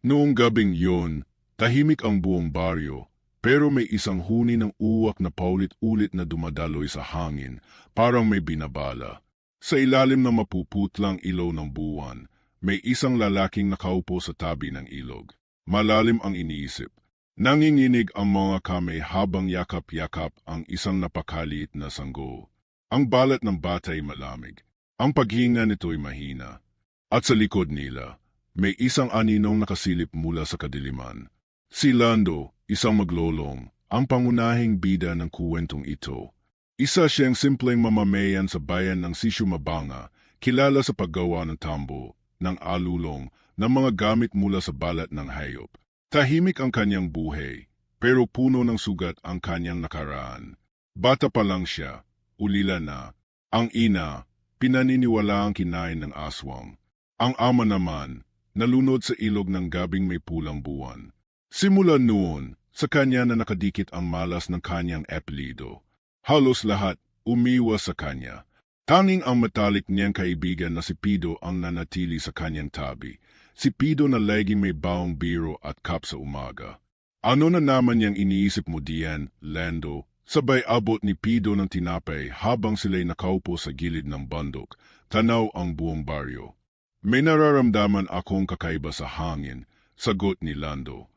Noong gabing yun, tahimik ang buong baryo, pero may isang huni ng uwak na paulit-ulit na dumadaloy sa hangin, parang may binabala. Sa ilalim ng mapuputlang ilaw ng buwan, may isang lalaking nakaupo sa tabi ng ilog. Malalim ang iniisip. Nanginginig ang mga kamay habang yakap-yakap ang isang napakaliit na sanggol. Ang balat ng bata ay malamig. Ang paghinga nito ay mahina. At sa likod nila, may isang aninong nakasilip mula sa kadiliman. Si Lando, isang maglolong, ang pangunahing bida ng kuwentong ito. Isa siyang simpleng mamamayan sa bayan ng Sisumabanga, kilala sa paggawa ng tambo, ng alulong, ng mga gamit mula sa balat ng hayop. Tahimik ang kanyang buhay, pero puno ng sugat ang kanyang nakaraan. Bata pa lang siya, ulila na. Ang ina, pinaniniwala ang kinain ng aswang. Ang ama naman, nalunod sa ilog ng gabing may pulang buwan. Simula noon, sa kanya na nakadikit ang malas ng kanyang apelido. Halos lahat umiwas sa kanya. Tanging ang matalik niyang kaibigan na si Pido ang nanatili sa kanyang tabi. Si Pido na laging may bawang biro at kap sa umaga. Ano na naman niyang iniisip mo diyan, Lando? Sabay abot ni Pido ng tinapay habang sila'y nakaupo sa gilid ng bandok, tanaw ang buong baryo. May nararamdaman akong kakaiba sa hangin, sagot ni Lando.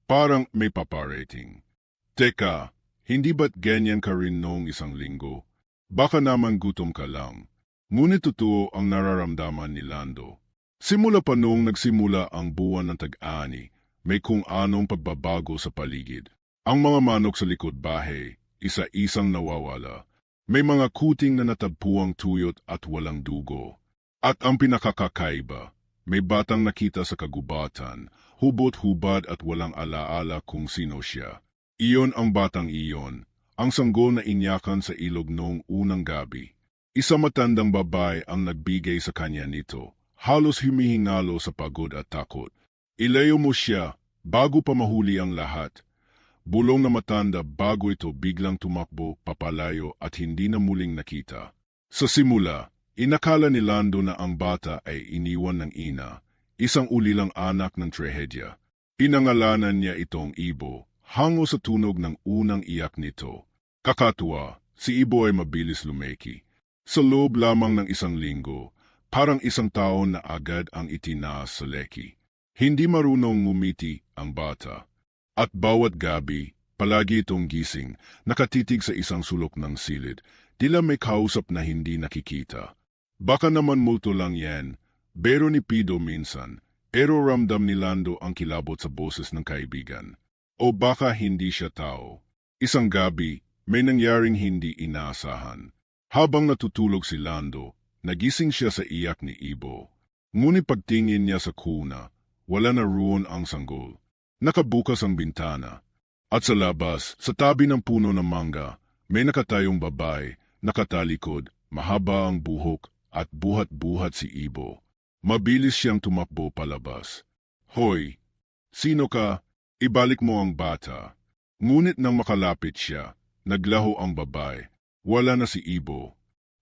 Parang may paparating. Teka, hindi ba't ganyan ka rin noong isang linggo? Baka naman gutom ka lang. Ngunit totoo ang nararamdaman ni Lando. Simula pa noong nagsimula ang buwan ng tag-ani, may kung anong pagbabago sa paligid. Ang mga manok sa likod bahay, isa-isang nawawala. May mga kuting na natagpuang tuyot at walang dugo. At ang pinakakakaiba, may batang nakita sa kagubatan, hubot-hubad at walang alaala kung sino siya. Iyon ang batang iyon, ang sanggol na inyakan sa ilog noong unang gabi. Isa matandang babae ang nagbigay sa kanya nito. Halos humihingalo sa pagod at takot. Ilayo mo siya, bago pa mahuli ang lahat. Bulong na matanda bago ito biglang tumakbo, papalayo at hindi na muling nakita. Sa simula, inakala ni Lando na ang bata ay iniwan ng ina, isang ulilang anak ng trahedya. Pinangalanan niya itong Ibo, hango sa tunog ng unang iyak nito. Kakatuwa, si Ibo ay mabilis lumeki. Sa loob lamang ng isang linggo, parang isang taon na agad ang itinaas sa leki. Hindi marunong ngumiti ang bata. At bawat gabi, palagi itong gising, nakatitig sa isang sulok ng silid, tila may kausap na hindi nakikita. Baka naman multo lang yan, bero ni Pido minsan, pero ramdam ni Lando ang kilabot sa boses ng kaibigan. O baka hindi siya tao. Isang gabi, may nangyaring hindi inaasahan. Habang natutulog si Lando, nagising siya sa iyak ni Ibo. Ngunit pagtingin niya sa kuna, wala na roon ang sanggol. Nakabukas ang bintana. At sa labas, sa tabi ng puno ng mangga, may nakatayong babae, nakatalikod, mahaba ang buhok, at buhat-buhat si Ibo. Mabilis siyang tumakbo palabas. Hoy! Sino ka? Ibalik mo ang bata. Ngunit nang makalapit siya, naglaho ang babae. Wala na si Ibo.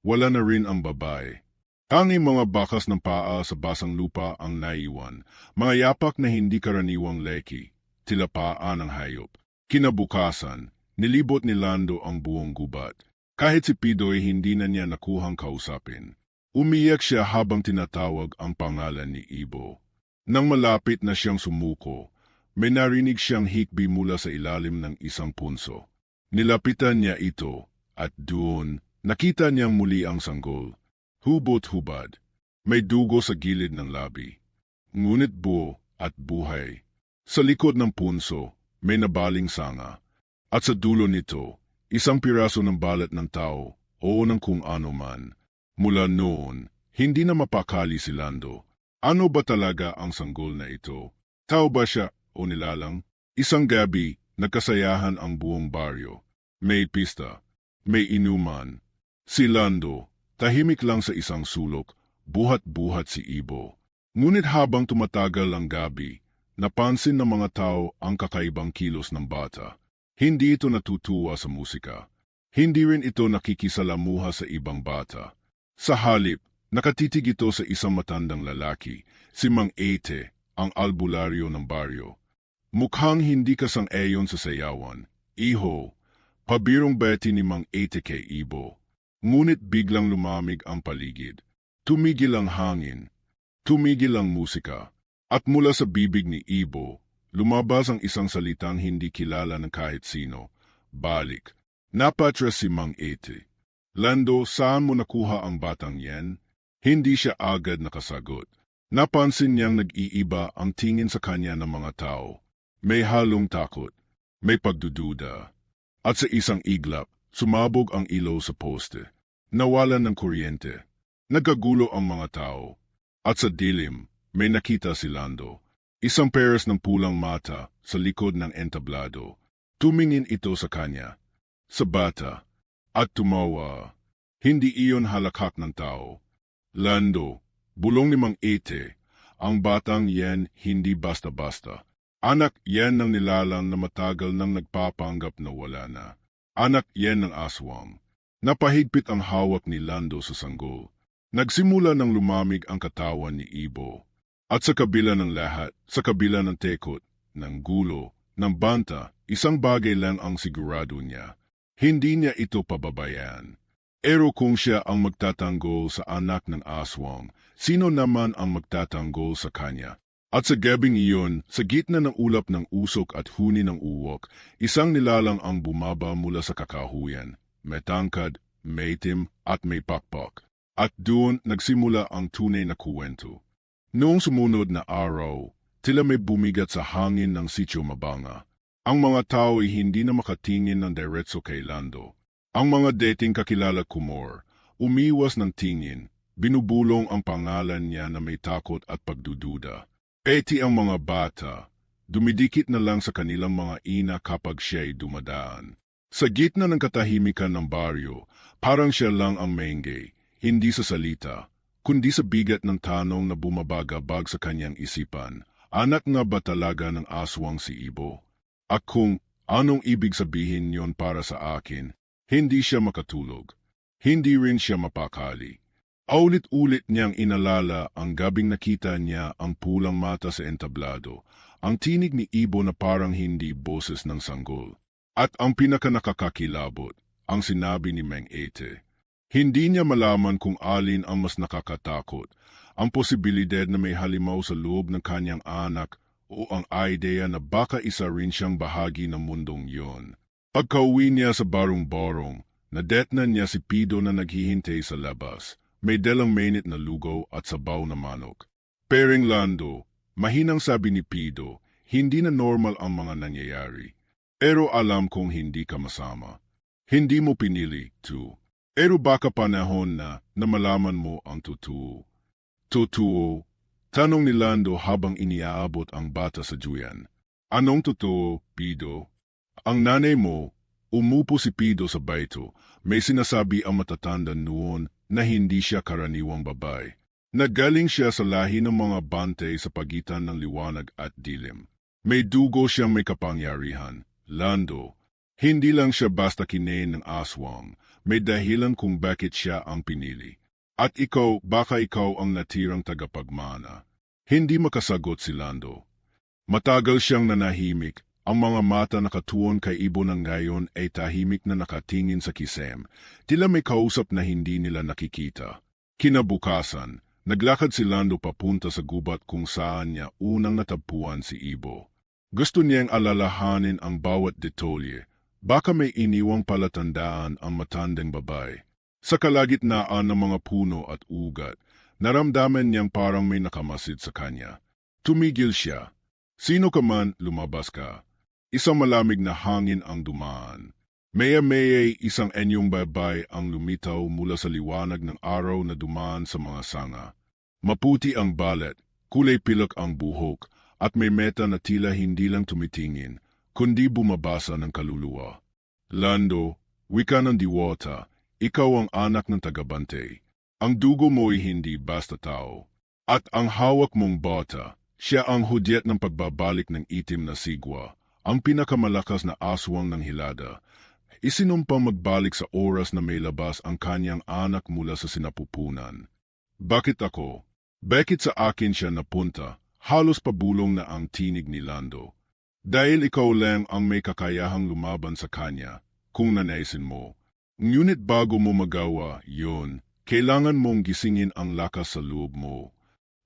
Wala na rin ang babae. Tanging mga bakas ng paa sa basang lupa ang naiwan, mga yapak na hindi karaniwang leki, tila paa ng hayop. Kinabukasan, nilibot ni Lando ang buong gubat. Kahit si Pido ay hindi na niya nakuhang kausapin. Umiyak siya habang tinatawag ang pangalan ni Ibo. Nang malapit na siyang sumuko, may narinig siyang hikbi mula sa ilalim ng isang punso. Nilapitan niya ito, at doon, nakita niyang muli ang sanggol. Hubot-hubad, may dugo sa gilid ng labi. Ngunit buo at buhay. Sa likod ng punso, may nabaling sanga. At sa dulo nito, isang piraso ng balat ng tao o ng kung ano man. Mula noon, hindi na mapakali si Lando. Ano ba talaga ang sanggol na ito? Tao ba siya o nilalang? Isang gabi, nagkasayahan ang buong baryo. May pista, may inuman. Si Lando, tahimik lang sa isang sulok, buhat-buhat si Ibo. Ngunit habang tumatagal ang gabi, napansin ng mga tao ang kakaibang kilos ng bata. Hindi ito natutuwa sa musika. Hindi rin ito nakikisalamuha sa ibang bata. Sa halip, nakatitig ito sa isang matandang lalaki, si Mang Ete, ang albularyo ng baryo. Mukhang hindi ka sang-ayon sa sayawan. Iho, pabirong beti ni Mang Ate kay Ibo. Ngunit biglang lumamig ang paligid. Tumigil ang hangin. Tumigil ang musika. At mula sa bibig ni Ibo, lumabas ang isang salitang hindi kilala ng kahit sino. Balik. Napatras si Mang Ate. Lando, saan mo nakuha ang batang yan? Hindi siya agad nakasagot. Napansin niyang nag-iiba ang tingin sa kanya ng mga tao. May halong takot, may pagdududa. At sa isang iglap, sumabog ang ilaw sa poste. Nawalan ng kuryente. Nagagulo ang mga tao. At sa dilim, may nakita si Lando. Isang peres ng pulang mata sa likod ng entablado. Tumingin ito sa kanya, sa bata, at tumawa. Hindi iyon halakhak ng tao. Lando, bulong ni Mang Ate, ang batang yan hindi basta-basta. Anak yan ng nilalang na matagal nang nagpapanggap na wala na. Anak yan ng aswang. Napahigpit ang hawak ni Lando sa sanggol. Nagsimula ng lumamig ang katawan ni Ibo. At sa kabila ng lahat, sa kabila ng tekot, ng gulo, ng banta, isang bagay lang ang sigurado niya. Hindi niya ito pababayaan. Pero kung siya ang magtatanggol sa anak ng aswang, sino naman ang magtatanggol sa kanya? At sa gabing iyon, sa gitna ng ulap ng usok at huni ng uwok, isang nilalang ang bumaba mula sa kakahuyan. May tangkad, may itim, at may pakpak. At doon nagsimula ang tunay na kuwento. Noong sumunod na araw, tila may bumigat sa hangin ng Sitio Mabanga. Ang mga tao ay hindi na makatingin ng diretso kay Lando. Ang mga dating kakilala kumor, umiwas ng tingin, binubulong ang pangalan niya na may takot at pagdududa. Peti ang mga bata, dumidikit na lang sa kanilang mga ina kapag siya'y dumadaan. Sa gitna ng katahimikan ng baryo, parang siya lang ang maingay, hindi sa salita, kundi sa bigat ng tanong na bumabagabag sa kanyang isipan. Anak nga ba talaga ng aswang si Ibo? At kung anong ibig sabihin yon para sa akin, hindi siya makatulog. Hindi rin siya mapakali. Aulit-ulit niyang inalala ang gabing nakita niya ang pulang mata sa entablado, ang tinig ni Ibo na parang hindi boses ng sanggol. At ang pinakanakakakilabot, ang sinabi ni Mang Ate. Hindi niya malaman kung alin ang mas nakakatakot, ang posibilidad na may halimaw sa loob ng kanyang anak o ang idea na baka isa rin siyang bahagi ng mundong yon. Pagkauwi niya sa barong-barong, nadetnan niya si Pido na naghihintay sa labas. May dalang mainit na lugaw at sabaw na manok. Pering Lando, mahinang sabi ni Pido, hindi na normal ang mga nangyayari. Pero alam kong hindi ka masama. Hindi mo pinili, too. Pero baka panahon na malaman mo ang totoo. Totoo? Tanong ni Lando habang iniaabot ang bata sa juyan. Anong totoo, Pido? Ang nanay mo, umupo si Pido sa baito, may sinasabi ang matatanda noon na hindi siya karaniwang babae. Nagaling siya sa lahi ng mga bantay sa pagitan ng liwanag at dilim. May dugo siyang may kapangyarihan. Lando, hindi lang siya basta kinain ng aswang, may dahilan kung bakit siya ang pinili. At ikaw, baka ikaw ang natirang tagapagmana. Hindi makasagot si Lando. Matagal siyang nanahimik, ang mga mata nakatuon kay Ibo ng ngayon ay tahimik na nakatingin sa kisem, tila may kausap na hindi nila nakikita. Kinabukasan, naglakad si Lando papunta sa gubat kung saan niya unang natagpuan si Ibo. Gusto niyang alalahanin ang bawat detalye, baka may iniwang palatandaan ang matandang babae. Sa kalagitnaan ng mga puno at ugat, naramdaman niyang parang may nakamasid sa kanya. Tumigil siya. Sino ka man, lumabas ka. Isang malamig na hangin ang dumaan. Maya-maya'y isang enyong baybay ang lumitaw mula sa liwanag ng araw na dumaan sa mga sanga. Maputi ang balat, kulay pilak ang buhok, at may meta na tila hindi lang tumitingin, kundi bumabasa ng kaluluwa. Lando, wika ng diwata, ikaw ang anak ng tagabantay. Ang dugo mo'y hindi basta tao. At ang hawak mong bata, siya ang hudyat ng pagbabalik ng itim na sigwa. Ang pinakamalakas na aswang ng Hilada, isinumpang magbalik sa oras na may labas ang kanyang anak mula sa sinapupunan. Bakit ako? Bakit sa akin siya napunta? Halos pabulong na ang tinig ni Lando. Dahil ikaw lang ang may kakayahang lumaban sa kanya, kung nanaisin mo. Ngunit bago mo magawa yun, kailangan mong gisingin ang lakas sa loob mo.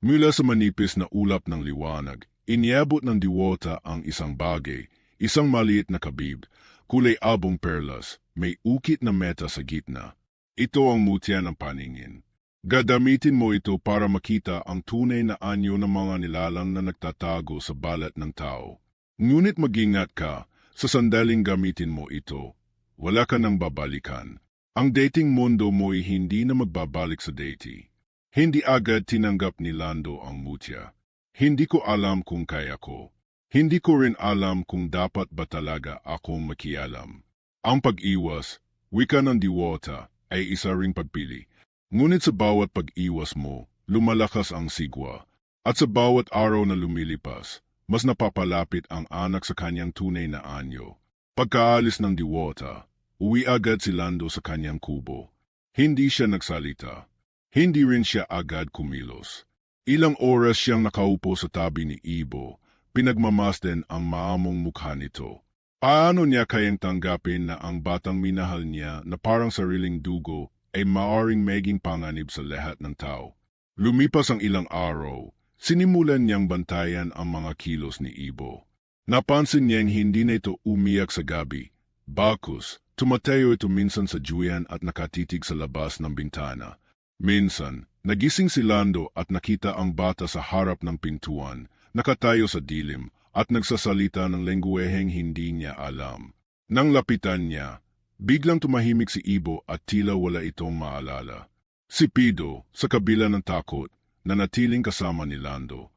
Mula sa manipis na ulap ng liwanag, iniabot ng diwata ang isang bagay, isang maliit na kabib, kulay abong perlas, may ukit na meta sa gitna. Ito ang mutya ng paningin. Gagamitin mo ito para makita ang tunay na anyo ng mga nilalang na nagtatago sa balat ng tao. Ngunit mag-ingat ka, sa sandaling gamitin mo ito, wala ka nang babalikan. Ang dating mundo mo'y hindi na magbabalik sa dating. Hindi agad tinanggap ni Lando ang mutya. Hindi ko alam kung kaya ko. Hindi ko rin alam kung dapat ba talaga akong makialam. Ang pag-iwas, wika ng diwata, ay isa ring pagpili. Ngunit sa bawat pag-iwas mo, lumalakas ang sigwa. At sa bawat araw na lumilipas, mas napapalapit ang anak sa kanyang tunay na anyo. Pagkaalis ng diwata, uwi agad si Lando sa kanyang kubo. Hindi siya nagsalita. Hindi rin siya agad kumilos. Ilang oras siyang nakaupo sa tabi ni Ibo, pinagmamasdan ang maamong mukha nito. Paano niya kayang tanggapin na ang batang minahal niya na parang sariling dugo ay maaaring maging panganib sa lahat ng tao? Lumipas ang ilang araw, sinimulan niyang bantayan ang mga kilos ni Ibo. Napansin niyang hindi na ito umiyak sa gabi. Bakus, tumatayo ito minsan sa juyan at nakatitig sa labas ng bintana. Minsan, nagising si Lando at nakita ang bata sa harap ng pintuan, nakatayo sa dilim at nagsasalita ng lengguweheng hindi niya alam. Nang lapitan niya, biglang tumahimik si Ibo at tila wala itong maalala. Si Pido, sa kabila ng takot, nanatiling kasama ni Lando.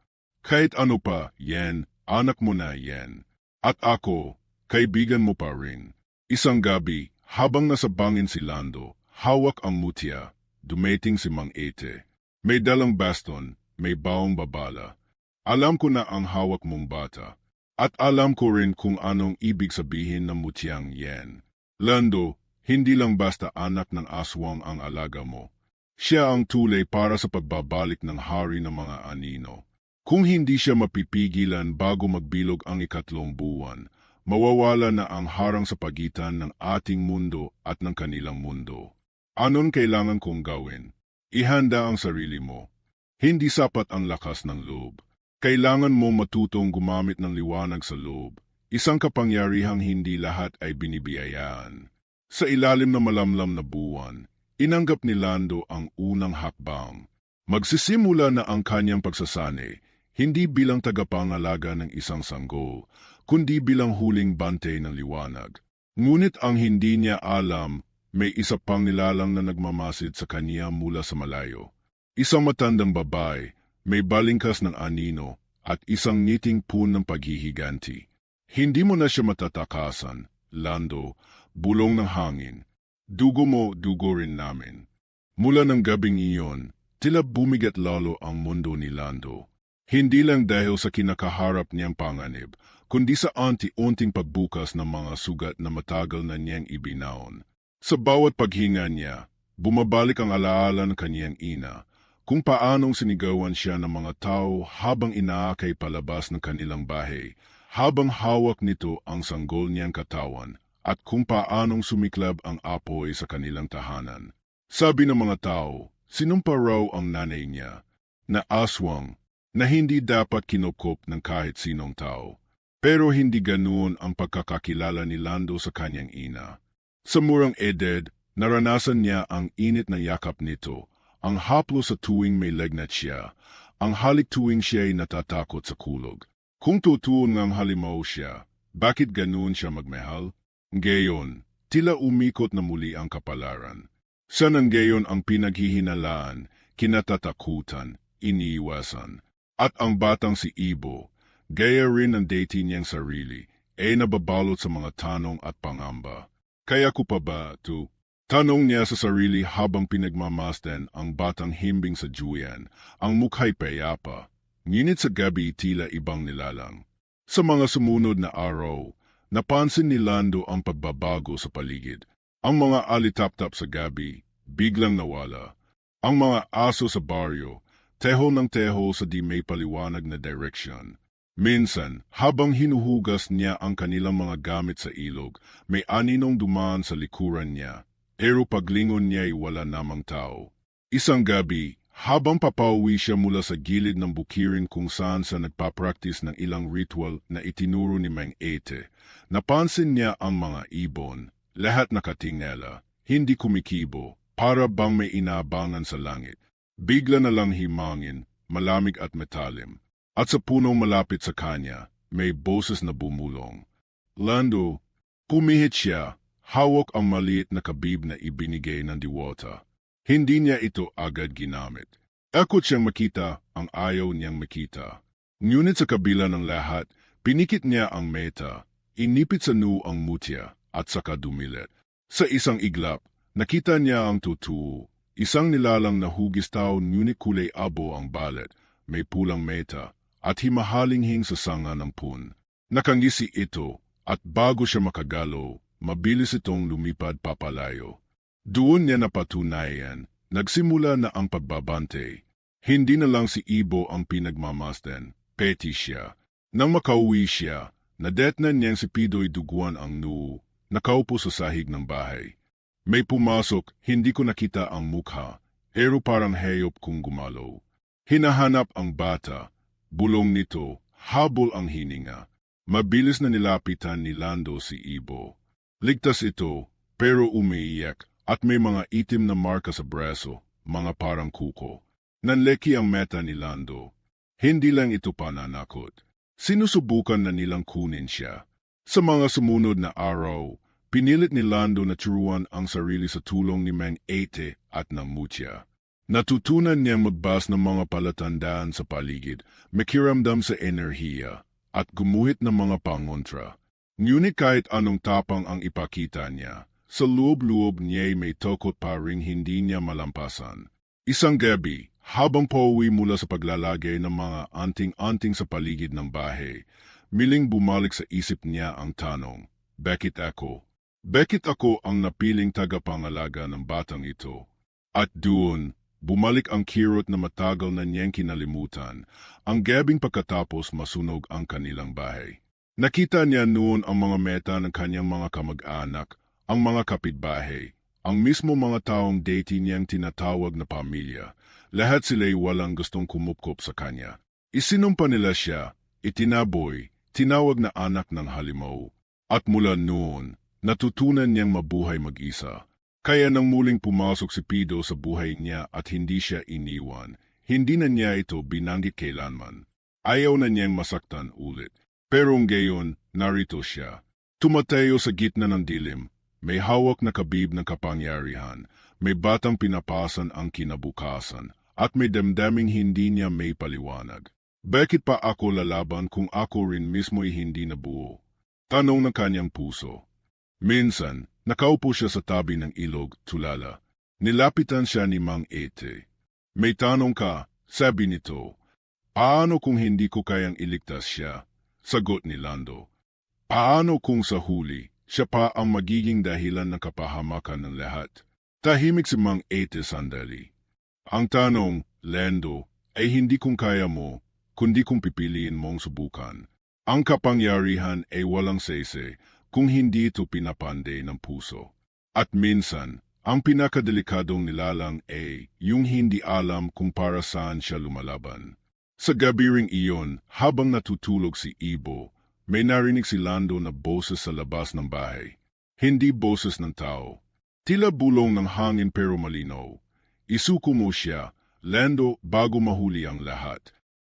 Kahit ano pa, Yen, anak mo na Yen. At ako, kaibigan mo pa rin. Isang gabi, habang nasa bangin si Lando, hawak ang mutya, dumating si Mang Ete. May dalang baston, may bawang babala. Alam ko na ang hawak mong bata. At alam ko rin kung anong ibig sabihin ng mutyang Yen. Lando, hindi lang basta anak ng aswang ang alaga mo. Siya ang tulay para sa pagbabalik ng hari ng mga anino. Kung hindi siya mapipigilan bago magbilog ang 3 buwan, mawawala na ang harang sa pagitan ng ating mundo at ng kanilang mundo. Anon kailangan kong gawin? Ihanda ang sarili mo. Hindi sapat ang lakas ng loob. Kailangan mo matutong gumamit ng liwanag sa loob. Isang kapangyarihang hindi lahat ay binibiyayaan. Sa ilalim ng malamlam na buwan, inanggap ni Lando ang unang hakbang. Magsisimula na ang kanyang pagsasanay, hindi bilang tagapangalaga ng isang sanggol, kundi bilang huling bantay ng liwanag. Ngunit ang hindi niya alam, may isa pang nilalang na nagmamasid sa kanya mula sa malayo. Isang matandang babae, may balingkas ng anino, at isang ngiting pun ng paghihiganti. Hindi mo na siya matatakasan, Lando, bulong ng hangin. Dugo mo, dugo rin namin. Mula ng gabing iyon, tila bumigat lalo ang mundo ni Lando. Hindi lang dahil sa kinakaharap niyang panganib, kundi sa unti-unting pagbukas ng mga sugat na matagal na niyang ibinaon. Sa bawat paghinga niya, bumabalik ang alaala ng kaniyang ina, kung paanong sinigawan siya ng mga tao habang inaakay palabas ng kanilang bahay, habang hawak nito ang sanggol niyang katawan, at kung paanong sumiklab ang apoy sa kanilang tahanan. Sabi ng mga tao, sinumpa raw ang nanay niya, na aswang, na hindi dapat kinukop ng kahit sinong tao. Pero hindi ganoon ang pagkakakilala ni Lando sa kanyang ina. Sa murang edad, naranasan niya ang init na yakap nito, ang haplo sa tuwing may lagnat siya, ang halik tuwing siya'y natatakot sa kulog. Kung tutuon ngang halimaw siya, bakit ganoon siya magmahal? Ngayon, tila umikot na muli ang kapalaran. Sa nang gayon ang pinaghihinalaan, kinatatakutan, iniiwasan. At ang batang si Ibo, gaya rin ng dating niyang sarili, ay nababalot sa mga tanong at pangamba. Kaya ko pa ba ito? Tanong niya sa sarili habang pinagmamasdan ang batang himbing sa juyan, ang mukha'y payapa. Ngunit sa gabi tila ibang nilalang. Sa mga sumunod na araw, napansin ni Lando ang pagbabago sa paligid. Ang mga alitap-tap sa gabi, biglang nawala. Ang mga aso sa baryo, teho ng teho sa di may paliwanag na direksyon. Minsan, habang hinuhugas niya ang kanilang mga gamit sa ilog, may aninong dumaan sa likuran niya, pero paglingon niya ay wala namang tao. Isang gabi, habang papauwi siya mula sa gilid ng bukirin kung saan sa nagpapraktis ng ilang ritual na itinuro ni Mang Ete, napansin niya ang mga ibon, lahat nakatingala, hindi kumikibo, para bang may inaabangan sa langit. Bigla na lang himangin, malamig at metalim. At sa punong malapit sa kanya, may boses na bumulong. Lando, pumihit siya, hawak ang maliit na kabib na ibinigay ng diwata. Hindi niya ito agad ginamit. Akot siyang makita ang ayaw niyang makita. Ngunit sa kabila ng lahat, pinikit niya ang meta, inipit sa noo ang mutya, at saka dumilit. Sa isang iglap, nakita niya ang totoo. Isang nilalang na hugis tao ngunit kulay abo ang balat, may pulang meta, at himahalinghing sa sanga ng pun. Nakangisi ito, at bago siya makagalaw, mabilis itong lumipad papalayo. Doon niya napatunayan, nagsimula na ang pagbabante. Hindi na lang si Ibo ang pinagmamasdan, peti siya. Nang makauwi siya, nadetnan niyang si Pido'y duguan ang noo, nakaupo sa sahig ng bahay. May pumasok, hindi ko nakita ang mukha, pero parang hayop kung gumalaw. Hinahanap ang bata. Bulong nito, habol ang hininga. Mabilis na nilapitan ni Lando si Ibo. Ligtas ito, pero umiiyak, at may mga itim na marka sa braso, mga parang kuko. Nanleki ang meta ni Lando. Hindi lang ito pananakot. Sinusubukan na nilang kunin siya. Sa mga sumunod na araw, pinilit ni Lando na turuan ang sarili sa tulong ni Mang Ete at ng mutya. Natutunan niya magbas ng mga palatandaan sa paligid, makiramdam sa enerhiya, at gumuhit ng mga pangontra. Ngunit kahit anong tapang ang ipakita niya, sa loob-loob niya'y may takot pa ring hindi niya malampasan. Isang gabi, habang pauwi mula sa paglalagay ng mga anting-anting sa paligid ng bahay, miling bumalik sa isip niya ang tanong, bakit ako? Bakit ako ang napiling tagapangalaga ng batang ito? At doon, bumalik ang kirot na matagal na niyang kinalimutan, ang gabing pagkatapos masunog ang kanilang bahay. Nakita niya noon ang mga meta ng kanyang mga kamag-anak, ang mga kapitbahay, ang mismo mga taong dati niyang tinatawag na pamilya. Lahat sila'y walang gustong kumupkop sa kanya. Isinumpa nila siya, itinaboy, tinawag na anak ng halimaw. At mula noon, natutunan niyang mabuhay mag-isa. Kaya nang muling pumasok si Pido sa buhay niya at hindi siya iniwan, hindi na niya ito binanggit kailanman. Ayaw na niyang masaktan ulit. Pero ngayon, narito siya. Tumatayo sa gitna ng dilim, may hawak na kabib ng kapangyarihan, may batang pinapasan ang kinabukasan, at may damdaming hindi niya may paliwanag. Bakit pa ako lalaban kung ako rin mismo'y hindi nabuo? Tanong ng kanyang puso. Minsan, nakaupo siya sa tabi ng ilog, tulala. Nilapitan siya ni Mang Ete. May tanong ka, sabi nito. Paano kung hindi ko kayang iligtas siya? Sagot ni Lando. Paano kung sa huli, siya pa ang magiging dahilan ng kapahamakan ng lahat? Tahimik si Mang Ete sandali. Ang tanong, Lando, ay hindi kung kaya mo, kundi kung pipiliin mong subukan. Ang kapangyarihan ay walang sese, kung hindi ito pinapande ng puso. At minsan, ang pinakadelikadong nilalang ay yung hindi alam kung para saan siya lumalaban. Sa gabi ring iyon, habang natutulog si Ibo, may narinig si Lando na boses sa labas ng bahay. Hindi boses ng tao. Tila bulong ng hangin pero malinaw. Isuko mo siya, Lando, bago mahuli ang lahat.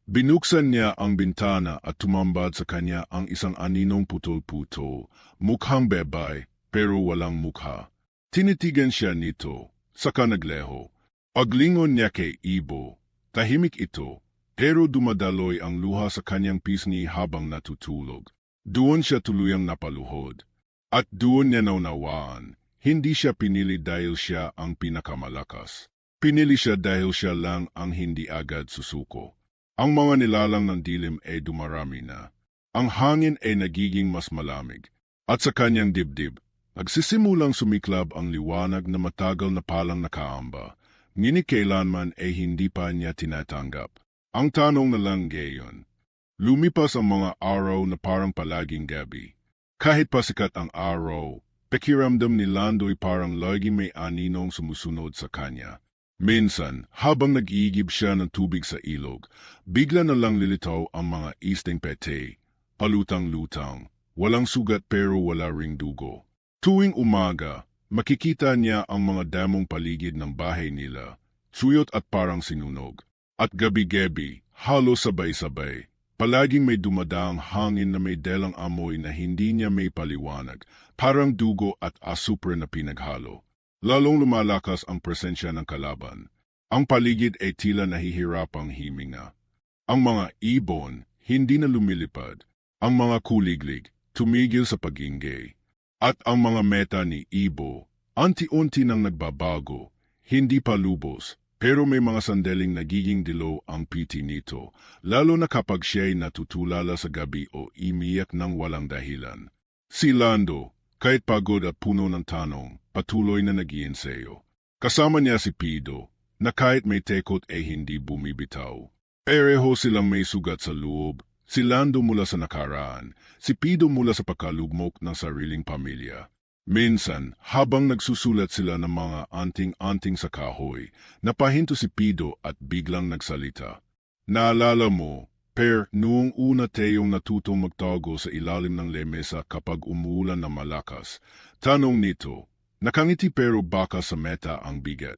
Binuksan niya ang bintana at tumambad sa kanya ang isang aninong putol-putol, mukhang bebay, pero walang mukha. Tinitigan siya nito, saka nagleho. Paglingon niya kay Ibo, tahimik ito, pero dumadaloy ang luha sa kanyang pisngi habang natutulog. Doon siya tuluyang napaluhod. At doon niya naunawaan, hindi siya pinili dahil siya ang pinakamalakas. Pinili siya dahil siya lang ang hindi agad susuko. Ang mga nilalang ng dilim ay dumarami na. Ang hangin ay nagiging mas malamig. At sa kanyang dibdib, nagsisimulang sumiklab ang liwanag na matagal na palang nakaamba. ngunit kailanman ay hindi pa niya tinatanggap. Ang tanong na lang ngayon, lumipas ang mga araw na parang palaging gabi. Kahit pasikat ang araw, pakiramdam ni Lando'y parang laging may aninong sumusunod sa kanya. Minsan, habang nag-iigib siya ng tubig sa ilog, bigla na lang lilitaw ang mga isdeng pete, palutang-lutang, walang sugat pero wala ring dugo. Tuwing umaga, makikita niya ang mga damong paligid ng bahay nila, suyot at parang sinunog. At gabi-gabi, halos sabay-sabay, palaging may dumadaang hangin na may dalang amoy na hindi niya may paliwanag, parang dugo at asupre na pinaghalo. Lalong lumalakas ang presensya ng kalaban. Ang paligid ay tila nahihirapang himinga. Ang mga ibon, hindi na lumilipad. Ang mga kuliglig, tumigil sa pag-ingay. At ang mga meta ni Ibo, unti-unti nang nagbabago, hindi pa lubos, pero may mga sandaling nagiging dilaw ang piti nito, lalo na kapag siya'y natutulala sa gabi o imiyak ng walang dahilan. Si Lando, kahit pagod at puno ng tanong, patuloy na nag-iensayo. Kasama niya si Pido, na kahit may tekot ay hindi bumibitaw. Pareho silang may sugat sa loob, si Lando mula sa nakaraan, si Pido mula sa pagkalugmok ng sariling pamilya. Minsan, habang nagsusulat sila ng mga anting-anting sa kahoy, napahinto si Pido at biglang nagsalita. Naalala mo, Per, noong una tayong natutong magtago sa ilalim ng lemesa kapag umuulan na malakas. Tanong nito, nakangiti pero baka sa meta ang bigat.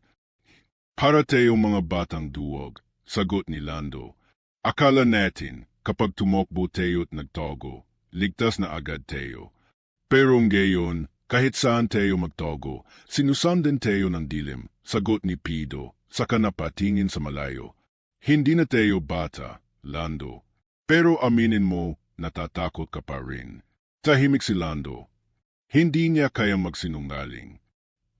Para tayong mga batang duwag, sagot ni Lando. Akala natin, kapag tumakbo tayo't nagtago, ligtas na agad tayo. Pero ngayon, kahit saan tayo magtago, sinusundan tayo ng dilim, sagot ni Pido, saka napatingin sa malayo. Hindi na tayo bata, Lando. Pero aminin mo, natatakot ka pa rin. Tahimik si Lando. Hindi niya kayang magsinungaling.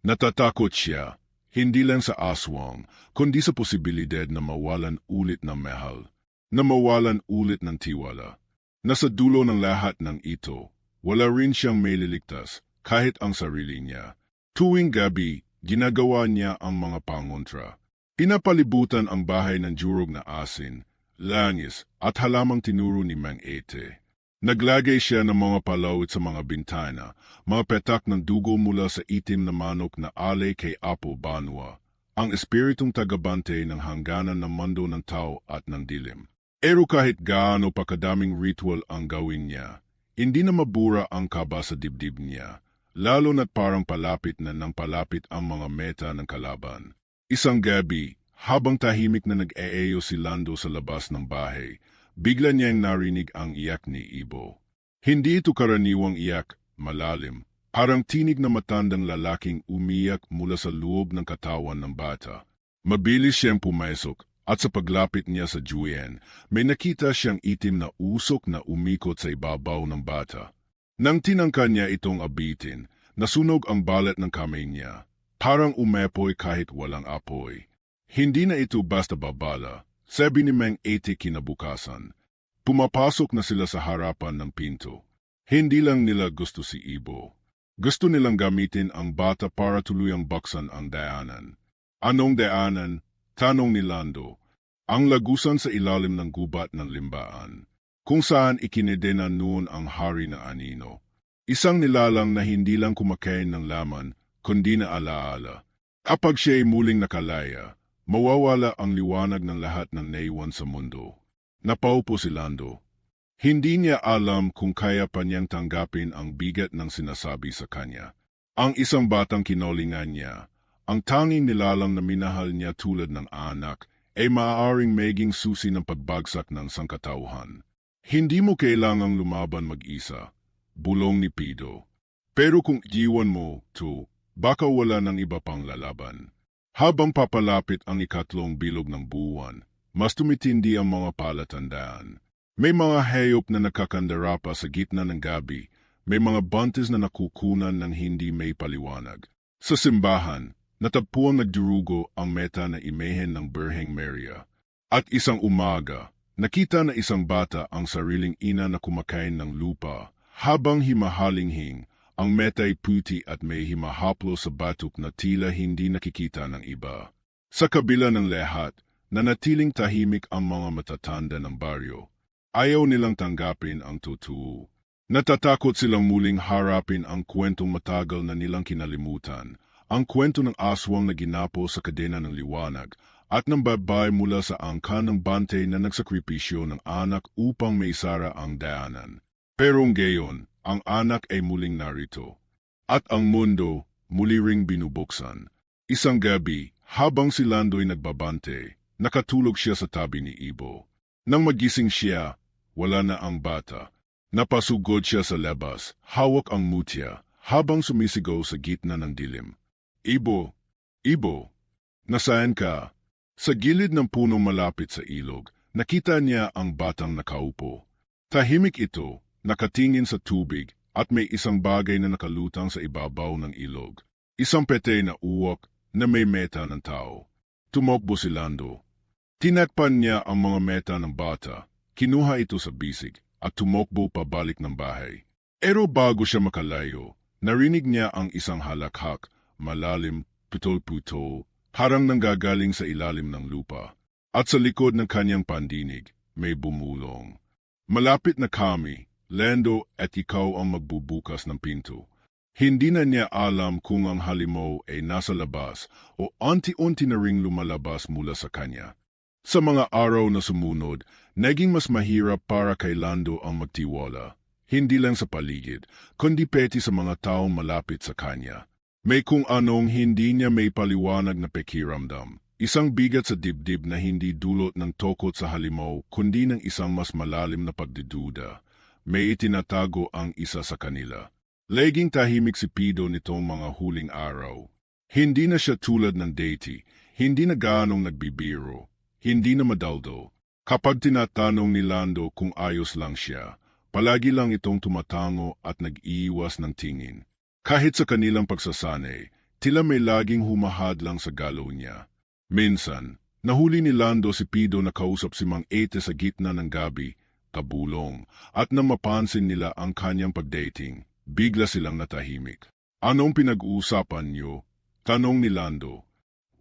Natatakot siya, hindi lang sa aswang, kundi sa posibilidad na mawalan ulit ng mahal, na mawalan ulit ng tiwala. Nasa dulo ng lahat ng ito, wala rin siyang mailigtas, kahit ang sarili niya. Tuwing gabi, ginagawa niya ang mga pangontra. Pinapalibutan ang bahay ng jurog na asin, langis at halamang tinuro ni Mang Ete. Naglagay siya ng mga palawit sa mga bintana, mga petak ng dugo mula sa itim na manok na alay kay Apo Banwa, ang espiritong tagabante ng hangganan ng mundo ng tao at ng dilim. Pero kahit gaano pa kadaming ritual ang gawin niya, hindi na mabura ang kaba sa dibdib niya, lalo na't parang palapit na ng palapit ang mga meta ng kalaban. Isang gabi, habang tahimik na nag-eeyo si Lando sa labas ng bahay, bigla niyang narinig ang iyak ni Ibo. Hindi ito karaniwang iyak, malalim, parang tinig na matandang lalaking umiyak mula sa loob ng katawan ng bata. Mabilis siyang pumasok at sa paglapit niya sa Juyen, may nakita siyang itim na usok na umikot sa ibabaw ng bata. Nang tinangka niya itong abitin, nasunog ang balat ng kamay niya, parang umepoy kahit walang apoy. Hindi na ito basta babala, sabi ni Mang Ete kinabukasan. Pumapasok na sila sa harapan ng pinto. Hindi lang nila gusto si Ibo. Gusto nilang gamitin ang bata para tuluyang baksan ang daanan. Anong daanan? Tanong ni Lando. Ang lagusan sa ilalim ng gubat ng limbaan, kung saan ikinedena noon ang hari ng anino. Isang nilalang na hindi lang kumakain ng laman, kundi na alaala. Kapag siya'y muling nakalaya, mawawala ang liwanag ng lahat ng naiwan sa mundo. Napaupo si Lando. Hindi niya alam kung kaya pa niyang tanggapin ang bigat ng sinasabi sa kanya. Ang isang batang kinolingan niya, ang tanging nilalang na minahal niya tulad ng anak, ay maaaring maging susi ng pagbagsak ng sangkatauhan. Hindi mo kailangang lumaban mag-isa, bulong ni Pido. Pero kung iwan mo to, baka wala ng iba pang lalaban. Habang papalapit ang ikatlong bilog ng buwan, mas tumitindi ang mga palatandaan. May mga hayop na nakakandara pa sa gitna ng gabi, may mga buntis na nakukunan ng hindi may paliwanag. Sa simbahan, natagpuang nagdurugo ang meta na imahen ng Birheng Maria. At isang umaga, nakita na isang bata ang sariling ina na kumakain ng lupa. Habang himahalinghing, ang meta ay puti at may himahaplo sa batok na tila hindi nakikita ng iba. Sa kabila ng lahat, nanatiling tahimik ang mga matatanda ng baryo. Ayaw nilang tanggapin ang totoo. Natatakot silang muling harapin ang kwentong matagal na nilang kinalimutan, ang kwento ng aswang na ginapo sa kadena ng liwanag at ng babae mula sa angkan ng bante na nagsakripisyo ng anak upang maisara ang daanan. Pero ngayon, ang anak ay muling narito. At ang mundo muli ring binubuksan. Isang gabi, habang si Lando'y nagbabante, nakatulog siya sa tabi ni Ibo. Nang magising siya, wala na ang bata. Napasugod siya sa labas, hawak ang mutya, habang sumisigaw sa gitna ng dilim. Ibo! Ibo! Nasaan ka? Sa gilid ng punong malapit sa ilog, nakita niya ang batang nakaupo. Tahimik ito, nakatingin sa tubig, at may isang bagay na nakalutang sa ibabaw ng ilog. Isang pete na uwak na may meta ng tao. Tumakbo si Lando. Tinakpan niya ang mga meta ng bata, kinuha ito sa bisig, at tumakbo pabalik ng bahay. Pero bago siya makalayo, narinig niya ang isang halakhak, malalim, putol-putol, parang nanggagaling sa ilalim ng lupa. At sa likod ng kanyang pandinig, may bumulong. Malapit na kami, Lando, at ikaw ang magbubukas ng pinto. Hindi na niya alam kung ang halimaw ay nasa labas o unti-unti na ring lumalabas mula sa kanya. Sa mga araw na sumunod, naging mas mahirap para kay Lando ang magtiwala. Hindi lang sa paligid, kundi peti sa mga taong malapit sa kanya. May kung anong hindi niya may paliwanag na pakiramdam. Isang bigat sa dibdib na hindi dulot ng tokot sa halimaw, kundi ng isang mas malalim na pagdiduda. May itinatago ang isa sa kanila. Laging tahimik si Pido nitong mga huling araw. Hindi na siya tulad ng dati, hindi na gaanong nagbibiro, hindi na madaldo. Kapag tinatanong ni Lando kung ayos lang siya, palagi lang itong tumatango at nag-iiwas ng tingin. Kahit sa kanilang pagsasanay, tila may laging humahad lang sa galaw niya. Minsan, nahuli ni Lando si Pido na kausap si Mang Ete sa gitna ng gabi, kabulong, at nang mapansin nila ang kanyang pagdating. Bigla silang natahimik. Anong pinag-uusapan niyo? Tanong ni Lando.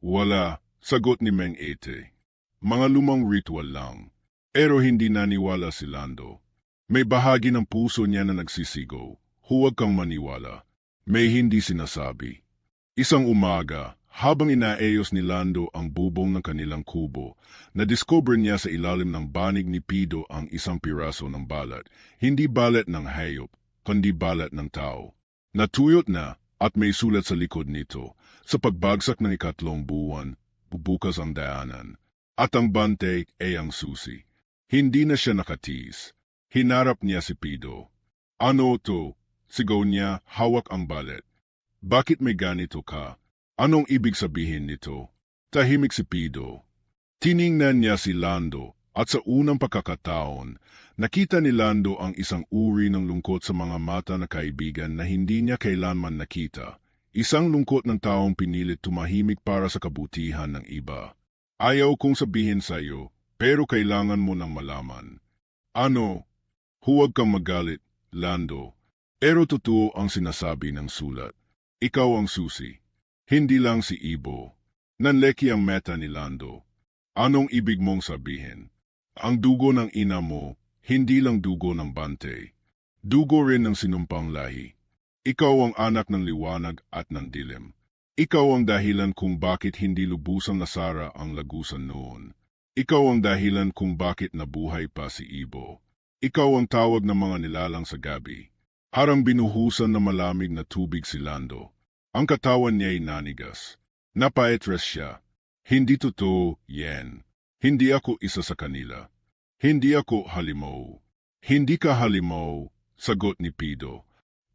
Wala, sagot ni Mang Ete. Mga lumang ritual lang. Pero hindi naniwala si Lando. May bahagi ng puso niya na nagsisigaw. Huwag kang maniwala. May hindi sinasabi. Isang umaga, habang inaayos ni Lando ang bubong ng kanilang kubo, nadiscover niya sa ilalim ng banig ni Pido ang isang piraso ng balat. Hindi balat ng hayop, kundi balat ng tao. Natuyot na at may sulat sa likod nito. Sa pagbagsak ng 3 buwan, bubukas ang daanan. At ang bante ay ang susi. Hindi na siya nakatiis. Hinarap niya si Pido. Ano to? Sigaw niya, hawak ang balat. Bakit may ganito ka? Anong ibig sabihin nito? Tahimik si Pido. Tiningnan niya si Lando. At sa unang pagkakataon, nakita ni Lando ang isang uri ng lungkot sa mga mata na kaibigan na hindi niya kailanman nakita. Isang lungkot ng taong pinilit tumahimik para sa kabutihan ng iba. Ayaw kong sabihin sa iyo, pero kailangan mo nang malaman. Ano? Huwag kang magalit, Lando. Pero totoo ang sinasabi ng sulat. Ikaw ang susi. Hindi lang si Ibo. Nanleki ang meta ni Lando. Anong ibig mong sabihin? Ang dugo ng ina mo, hindi lang dugo ng bante. Dugo rin ng sinumpang lahi. Ikaw ang anak ng liwanag at ng dilim. Ikaw ang dahilan kung bakit hindi lubusang nasara ang lagusan noon. Ikaw ang dahilan kung bakit nabuhay pa si Ibo. Ikaw ang tawag ng mga nilalang sa gabi. Harang binuhusan na malamig na tubig si Lando. Ang katawan niya ay nanigas. Napaitres siya. Hindi totoo, yan. Hindi ako isa sa kanila. Hindi ako halimaw. Hindi ka halimaw, sagot ni Pido.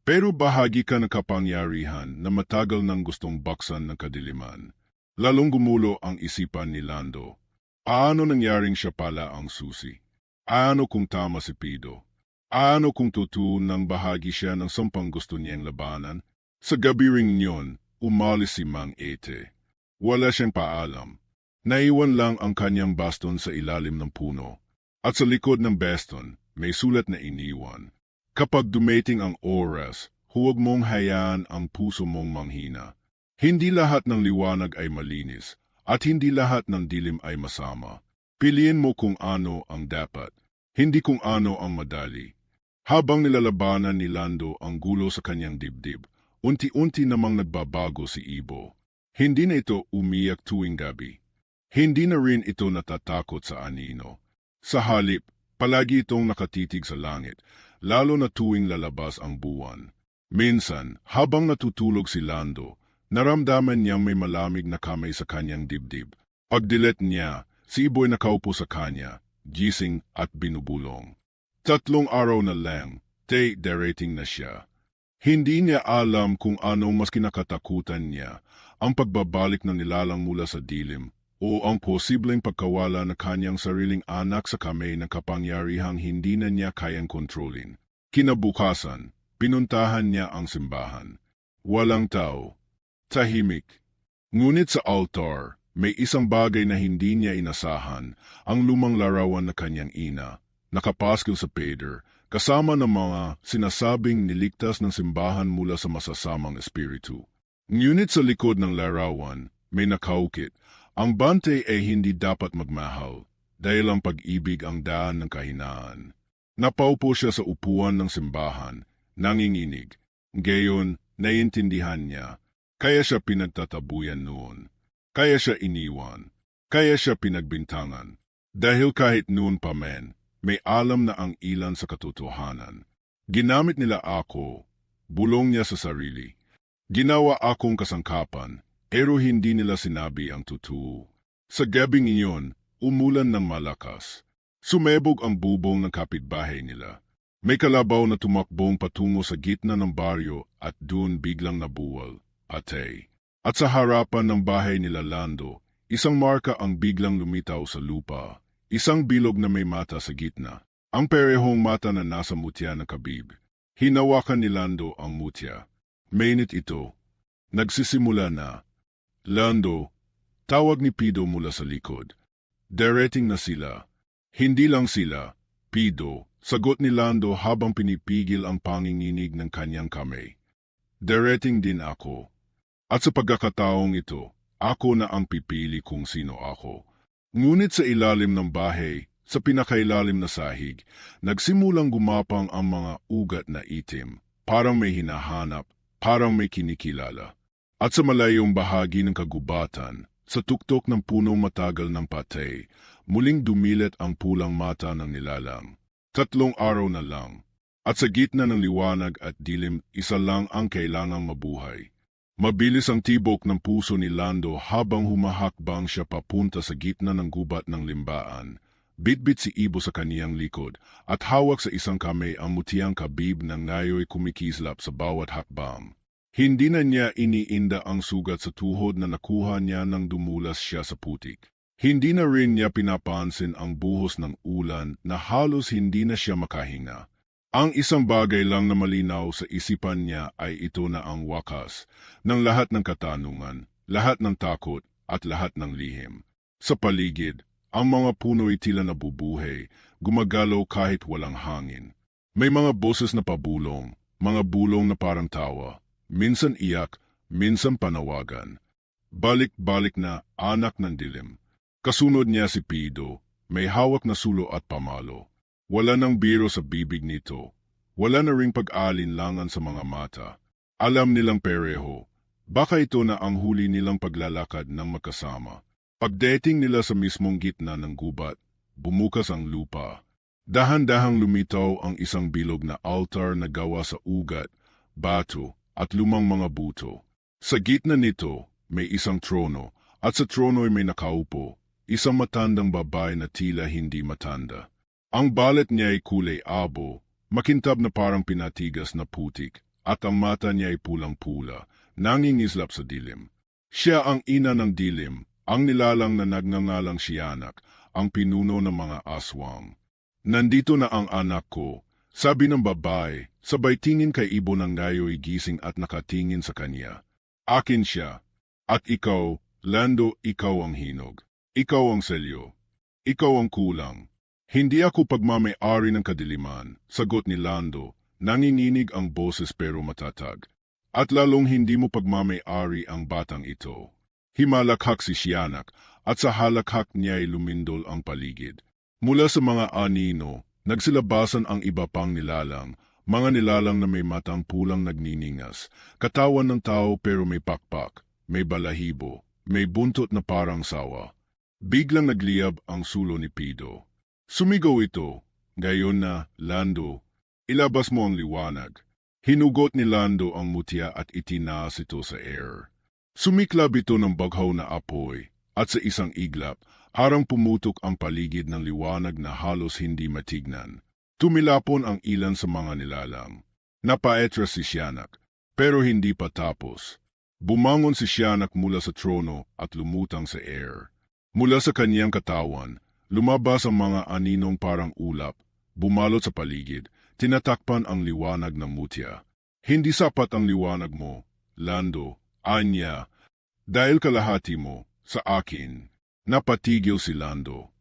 Pero bahagi ka ng kapangyarihan na matagal nang gustong baksan ng kadiliman. Lalong gumulo ang isipan ni Lando. Aano nangyaring siya pala ang susi? Aano kung tama si Pido? Aano kung totoo nang bahagi siya ng sampang gusto niyang labanan? Sa gabi ring niyon, umalis si Mang Ete. Wala siyang paalam. Naiwan lang ang kanyang baston sa ilalim ng puno. At sa likod ng baston, may sulat na iniwan. Kapag dumating ang oras, huwag mong hayaan ang puso mong manghina. Hindi lahat ng liwanag ay malinis. At hindi lahat ng dilim ay masama. Piliin mo kung ano ang dapat, hindi kung ano ang madali. Habang nilalabanan ni Lando ang gulo sa kanyang dibdib, unti-unti namang nagbabago si Ibo. Hindi na ito umiyak tuwing gabi. Hindi na rin ito natatakot sa anino. Sa halip, palagi itong nakatitig sa langit, lalo na tuwing lalabas ang buwan. Minsan, habang natutulog si Lando, naramdaman niyang may malamig na kamay sa kanyang dibdib. Pagdilet niya, si Ibo'y nakaupo sa kanya, gising at binubulong. 3 araw na lang, darating na siya. Hindi niya alam kung anong mas kinakatakutan niya, ang pagbabalik ng nilalang mula sa dilim o ang posibleng pagkawala ng kanyang sariling anak sa kamay ng kapangyarihang hindi na niya kayang kontrolin. Kinabukasan, pinuntahan niya ang simbahan. Walang tao. Tahimik. Ngunit sa altar, may isang bagay na hindi niya inasahan, ang lumang larawan na kanyang ina, nakapaskil sa pader, kasama ng mga sinasabing niligtas ng simbahan mula sa masasamang espiritu. Ngunit sa likod ng larawan, may nakaukit, ang bante ay hindi dapat magmahal, dahil ang pag-ibig ang daan ng kahinaan. Napaupo siya sa upuan ng simbahan, nanginginig. Gayon, naiintindihan niya. Kaya siya pinagtatabuyan noon. Kaya siya iniwan. Kaya siya pinagbintangan. Dahil kahit noon pa men, may alam na ang ilan sa katotohanan. Ginamit nila ako, bulong niya sa sarili. Ginawa akong kasangkapan, pero hindi nila sinabi ang totoo. Sa gabing iyon, umulan ng malakas. Sumebog ang bubong ng kapitbahay nila. May kalabaw na tumakbong patungo sa gitna ng baryo at doon biglang nabuwal, atay. At sa harapan ng bahay nila Lando, isang marka ang biglang lumitaw sa lupa, isang bilog na may mata sa gitna. Ang perehong mata na nasa mutya ng kabib. Hinawakan ni Lando ang mutya. Mainit ito. Nagsisimula na. Lando, tawag ni Pido mula sa likod. Darating na sila. Hindi lang sila, Pido, sagot ni Lando habang pinipigil ang panginginig ng kanyang kamay. Darating din ako. At sa pagkakataong ito, ako na ang pipili kung sino ako. Ngunit sa ilalim ng bahay, sa pinakailalim na sahig, nagsimulang gumapang ang mga ugat na itim, parang may hinahanap, parang may kinikilala. At sa malayong bahagi ng kagubatan, sa tuktok ng punong matagal ng patay, muling dumilit ang pulang mata ng nilalang. 3 araw na lang, at sa gitna ng liwanag at dilim, isa lang ang kailangang mabuhay. Mabilis ang tibok ng puso ni Lando habang humahakbang siya papunta sa gitna ng gubat ng limbaan. Bitbit si Ibo sa kaniyang likod at hawak sa isang kamay ang mutiyang kabib na ngayoy kumikislap sa bawat hakbang. Hindi na niya iniinda ang sugat sa tuhod na nakuha niya nang dumulas siya sa putik. Hindi na rin niya pinapansin ang buhos ng ulan na halos hindi na siya makahinga. Ang isang bagay lang na malinaw sa isipan niya ay ito na ang wakas ng lahat ng katanungan, lahat ng takot at lahat ng lihim. Sa paligid, ang mga puno'y tila nabubuhay, gumagalaw kahit walang hangin. May mga boses na pabulong, mga bulong na parang tawa. Minsan iyak, minsan panawagan. Balik-balik na anak ng dilim. Kasunod niya si Pido, may hawak na sulo at pamalo. Wala nang biro sa bibig nito. Wala na ring pag-aalinlangan sa mga mata. Alam nilang pareho. Baka ito na ang huli nilang paglalakad ng magkasama. Pagdating nila sa mismong gitna ng gubat, bumukas ang lupa. Dahan-dahang lumitaw ang isang bilog na altar na gawa sa ugat, bato, at lumang mga buto. Sa gitna nito, may isang trono, at sa trono ay may nakaupo, isang matandang babae na tila hindi matanda. Ang balat niya ay kulay abo, makintab na parang pinatigas na putik, at ang mata niya ay pulang-pula, nangingislap sa dilim. Siya ang ina ng dilim, ang nilalang na nagngangalang Sianak, ang pinuno ng mga aswang. Nandito na ang anak ko, sabi ng babae, sabay tingin kay Ibo ng ngayoy gising at nakatingin sa kanya. Akin siya. At ikaw, Lando, ikaw ang hinog. Ikaw ang selyo. Ikaw ang kulang. Hindi ako pagmamay-ari ng kadiliman, sagot ni Lando, nanginginig ang boses pero matatag. At lalong hindi mo pagmamay-ari ang batang ito. Himalakhak si Sianak at sa halakhak niya ay lumindol ang paligid. Mula sa mga anino, nagsilabasan ang iba pang nilalang, mga nilalang na may matang pulang nagniningas, katawan ng tao pero may pakpak, may balahibo, may buntot na parang sawa. Biglang nagliyab ang sulo ni Pido. Sumigaw ito, gayon na, Lando, ilabas mo ang liwanag. Hinugot ni Lando ang mutya at itinaas ito sa air. Sumiklab ito ng baghaw na apoy, at sa isang iglap, harang pumutok ang paligid ng liwanag na halos hindi matignan. Tumilapon ang ilan sa mga nilalang. Napaetras si Sianak, pero hindi pa tapos. Bumangon si Sianak mula sa trono at lumutang sa air. Mula sa kanyang katawan, lumabas ang mga aninong parang ulap, bumalot sa paligid, tinatakpan ang liwanag ng mutya. Hindi sapat ang liwanag mo, Lando, anya, dahil kalahati mo, sa akin. Napatigil si Lando.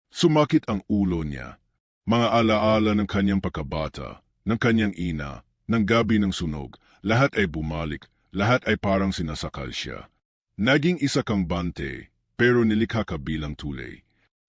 Sumakit ang ulo niya. Mga alaala ng kanyang pagkabata, ng kanyang ina, ng gabi ng sunog, lahat ay bumalik, lahat ay parang sinasakal siya. Naging isa kang bante, pero nilikha ka bilang tulay.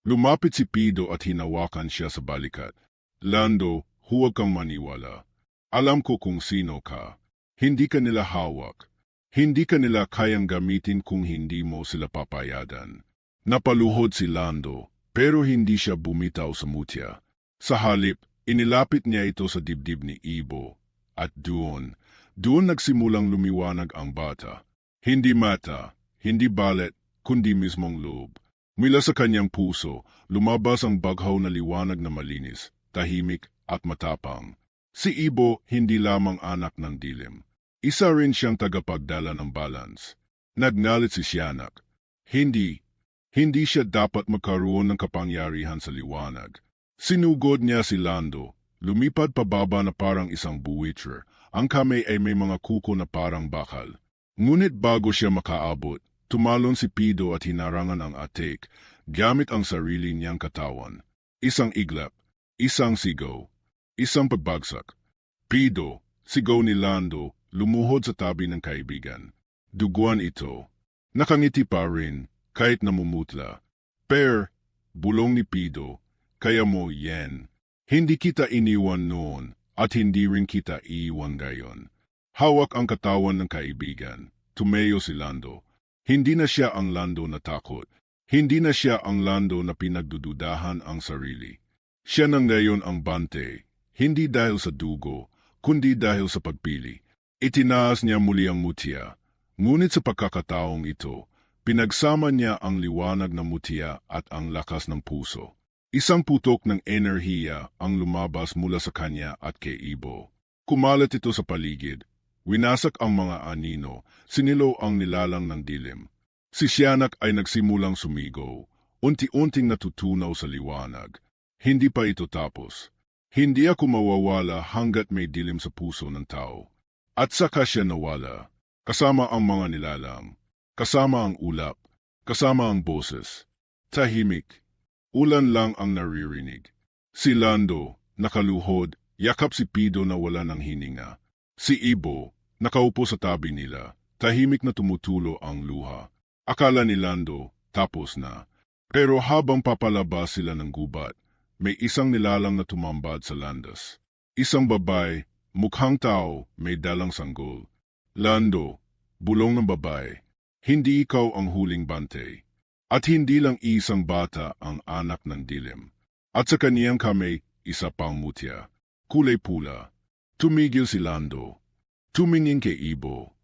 Lumapit si Pido at hinawakan siya sa balikat. Lando, huwag kang maniwala. Alam ko kung sino ka. Hindi ka nila hawak. Hindi ka nila kayang gamitin kung hindi mo sila papayadan. Napaluhod si Lando, pero hindi siya bumitaw sa mutya. Sa halip, inilapit niya ito sa dibdib ni Ibo. At doon nagsimulang lumiwanag ang bata. Hindi mata, hindi balet, kundi mismong loob. Mula sa kanyang puso, lumabas ang baghaw na liwanag na malinis, tahimik at matapang. Si Ibo hindi lamang anak ng dilim. Isa rin siyang tagapagdala ng balance. Nagngalit si Sianak. Hindi siya dapat magkaroon ng kapangyarihan sa liwanag. Sinugod niya si Lando, lumipad pababa na parang isang buwitre. Ang kamay ay may mga kuko na parang bakal. Ngunit bago siya makaabot, tumalon si Pido at hinarangan ang atik, gamit ang sarili niyang katawan. Isang iglap, isang sigaw, isang pagbagsak. Pido, sigaw ni Lando, lumuhod sa tabi ng kaibigan. Duguan ito. Nakangiti pa rin, kahit namumutla. Bulong ni Pido, kaya mo yan. Hindi kita iniwan noon, at hindi rin kita iiwan ngayon. Hawak ang katawan ng kaibigan. Tumayo si Lando. Hindi na siya ang Lando na takot. Hindi na siya ang Lando na pinagdududahan ang sarili. Siya nang ngayon ang bante, hindi dahil sa dugo, kundi dahil sa pagpili. Itinaas niya muli ang mutya. Ngunit sa pagkakataong ito, pinagsama niya ang liwanag ng mutya at ang lakas ng puso. Isang putok ng enerhiya ang lumabas mula sa kanya at kay Ibo. Kumalat ito sa paligid. Winasak ang mga anino, sinilaw ang nilalang ng dilim. Si Sianak ay nagsimulang sumigaw, unti-unting natutunaw sa liwanag. Hindi pa ito tapos. Hindi ako mawawala hanggat may dilim sa puso ng tao. At saka siya nawala, kasama ang mga nilalang, kasama ang ulap, kasama ang boses. Tahimik, ulan lang ang naririnig. Si Lando, nakaluhod, yakap si Pido na wala ng hininga. Si Ibo, nakaupo sa tabi nila, tahimik na tumutulo ang luha. Akala ni Lando, tapos na. Pero habang papalabas sila ng gubat, may isang nilalang na tumambad sa landas. Isang babae, mukhang tao, may dalang sanggol. Lando, bulong ng babae, hindi ikaw ang huling bante. At hindi lang isang bata ang anak ng dilim. At sa kaniyang kamay, isa pang mutya. Kulay pula. Tumigil si Lando. Tumingin kay Ibo.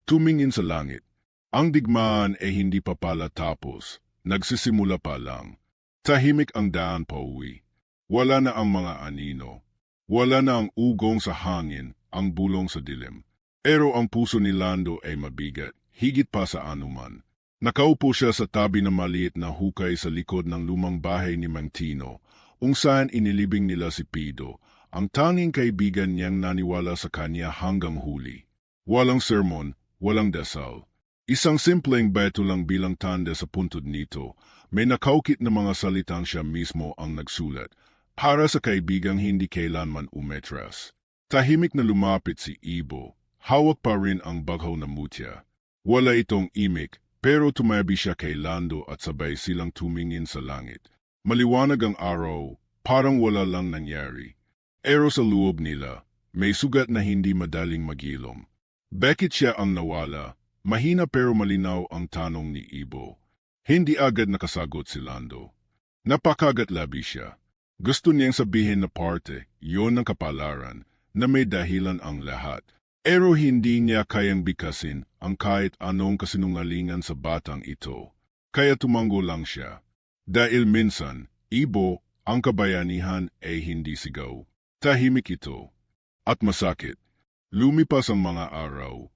Tumingin sa langit. Ang digmaan ay hindi pa pala tapos. Nagsisimula pa lang. Tahimik ang daan pauwi. Wala na ang mga anino. Wala na ang ugong sa hangin, ang bulong sa dilim. Pero ang puso ni Lando ay mabigat, higit pa sa anuman. Nakaupo siya sa tabi ng maliit na hukay sa likod ng lumang bahay ni Mang Tino, kung saan inilibing nila si Pido, ang tanging kaibigan niyang naniwala sa kanya hanggang huli. Walang sermon, walang dasal. Isang simpleng beto lang bilang tanda sa puntod nito, may nakaukit na mga salitang siya mismo ang nagsulat, para sa kaibigang hindi kailanman umetras. Tahimik na lumapit si Ibo, hawak pa rin ang baghaw na mutya. Wala itong imik, Pero tumabi siya kay Lando at sabay silang tumingin sa langit. Maliwanag ang araw, parang wala lang nangyari. Pero sa loob nila, may sugat na hindi madaling magilom. Bakit siya ang nawala? Mahina pero malinaw ang tanong ni Ibo. Hindi agad nakasagot si Lando. Napakagatlabi siya. Gusto niyang sabihin na parte, yon ang kapalaran, na may dahilan ang lahat. Pero hindi niya kayang bikasin ang kahit anong kasinungalingan sa batang ito. Kaya tumango lang siya. Dahil minsan, Ibo, ang kabayanihan ay hindi sigaw. Tahimik ito. At masakit. Lumipas ang mga araw.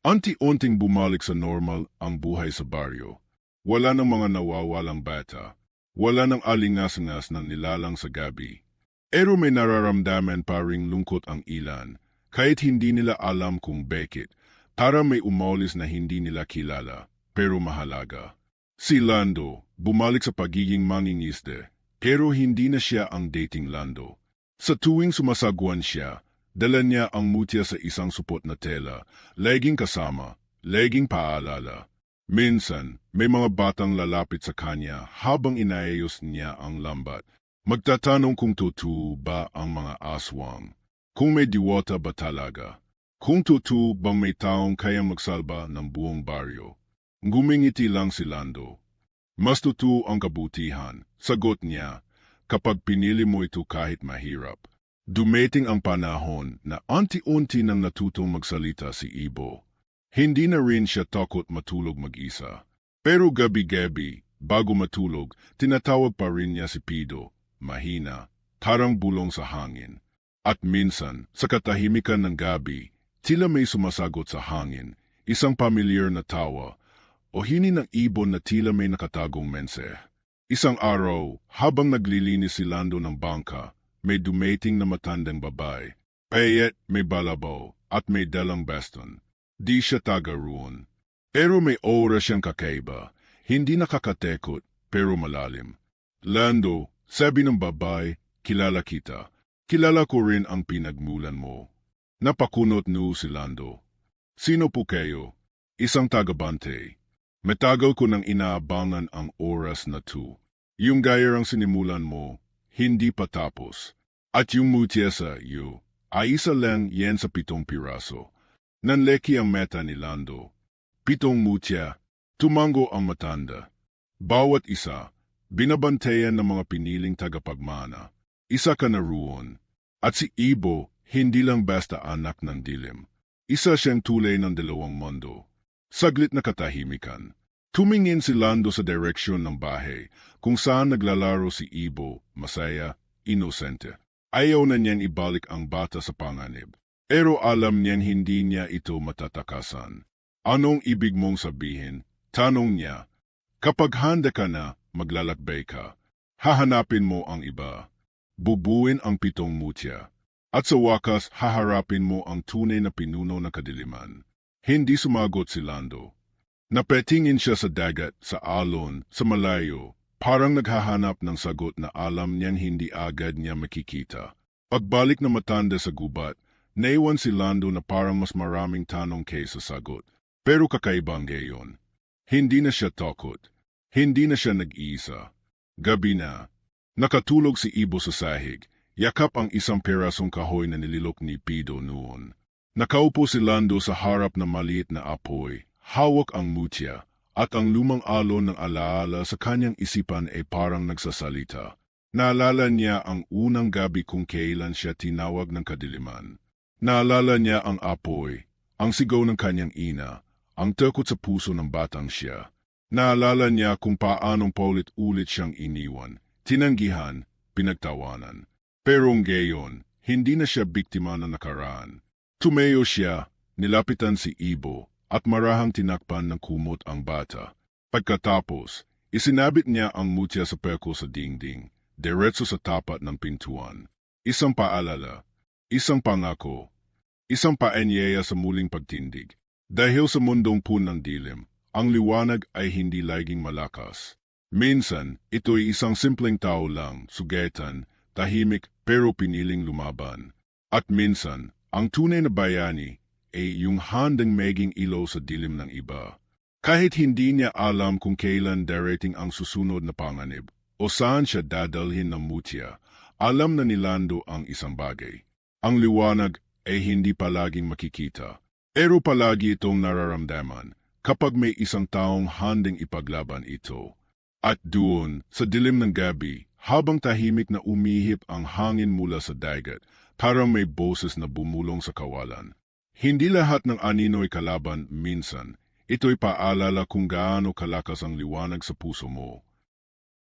Unti-unting bumalik sa normal ang buhay sa baryo. Wala ng mga nawawalang bata. Wala ng alingas-ngas na nilalang sa gabi. Pero may nararamdaman pa ring lungkot ang ilan. Kahit hindi nila alam kung bakit, para may umaulis na hindi nila kilala, pero mahalaga. Si Lando, bumalik sa pagiging mangingisda, pero hindi na siya ang dating Lando. Sa tuwing sumasagwan siya, dala niya ang mutya sa isang supot na tela, laging kasama, laging paalala. Minsan, may mga batang lalapit sa kanya habang inayos niya ang lambat. Magtatanong kung totoo ba ang mga aswang. Kung may diwata ba talaga? Kung totoo bang may taong kayang magsalba ng buong baryo? Gumingiti lang si Lando. Mas totoo ang kabutihan, sagot niya, kapag pinili mo ito kahit mahirap. Dumating ang panahon na unti-unti nang natutong magsalita si Ibo. Hindi na rin siya takot matulog mag-isa. Pero gabi-gabi, bago matulog, tinatawag pa rin niya si Pido, mahina, tarang bulong sa hangin. At minsan, sa katahimikan ng gabi, tila may sumasagot sa hangin, isang pamilyar na tawa, o hini ng ibon na tila may nakatagong mensahe. Isang araw, habang naglilinis si Lando ng bangka, may dumating na matandang babae. Payat, may balabaw, at may dalang baston. Di siya taga roon. Pero may aura siyang kakaiba, hindi nakakatekot, pero malalim. Lando, sabi ng babae, kilala kita. Kilala ko rin ang pinagmulan mo. Napakunot no si Lando. Sino po kayo? Isang tagabante. Matagal ko nang inaabangan ang oras na to. Yung gayarang sinimulan mo, hindi pa tapos. At yung mutya sa iyo, ay isa lang yan sa 7 piraso. Nanleki ang meta ni Lando. 7 mutya, tumango ang matanda. Bawat isa, binabantayan ng mga piniling tagapagmana. Isa ka na roon. At si Ibo, hindi lang basta anak ng dilim. Isa siyang tulay ng 2 mundo. Saglit na katahimikan. Tumingin si Lando sa direksyon ng bahay, kung saan naglalaro si Ibo, masaya, inosente. Ayaw na niyan ibalik ang bata sa panganib. Pero alam niyan hindi niya ito matatakasan. Anong ibig mong sabihin? Tanong niya. Kapag handa ka na, maglalakbay ka. Hahanapin mo ang iba. Bubuin ang 7 mutya. At sa wakas, haharapin mo ang tunay na pinuno ng kadiliman. Hindi sumagot si Lando. Napetingin siya sa dagat, sa alon, sa malayo, parang naghahanap ng sagot na alam niyang hindi agad niya makikita. Pagbalik na matanda sa gubat, naiwan si Lando na parang mas maraming tanong kaysa sagot. Pero kakaibang gayon. Hindi na siya takot. Hindi na siya nag-iisa. Gabi na. Nakatulog si Ibo sa sahig, yakap ang isang perasong kahoy na nililok ni Pido noon. Nakaupo si Lando sa harap ng maliit na apoy, hawak ang mutya, at ang lumang alon ng alaala sa kanyang isipan ay parang nagsasalita. Naalala niya ang unang gabi kung kailan siya tinawag ng kadiliman. Naalala niya ang apoy, ang sigaw ng kanyang ina, ang takot sa puso ng batang siya. Naalala niya kung paanong paulit-ulit siyang iniwan. Tinanggihan, pinagtawanan. Pero ngayon, hindi na siya biktima ng nakaraan. Tumayo siya, nilapitan si Ibo, at marahang tinakpan ng kumot ang bata. Pagkatapos, isinabit niya ang mutya sa peko sa dingding, diretso sa tapat ng pintuan. Isang paalala, isang pangako, isang paanyaya sa muling pagtindig. Dahil sa mundong punang dilim, ang liwanag ay hindi laging malakas. Minsan, ito'y isang simpleng tao lang, sugatan, tahimik pero piniling lumaban. At minsan, ang tunay na bayani ay yung handang maging ilaw sa dilim ng iba. Kahit hindi niya alam kung kailan darating ang susunod na panganib o saan siya dadalhin ng mutya, alam na ni Lando ang isang bagay. Ang liwanag ay hindi palaging makikita, pero palagi itong nararamdaman kapag may isang taong handing ipaglaban ito. At doon, sa dilim ng gabi, habang tahimik na umihip ang hangin mula sa dagat, parang may boses na bumulong sa kawalan. Hindi lahat ng anino'y kalaban minsan. Ito'y paalala kung gaano kalakas ang liwanag sa puso mo.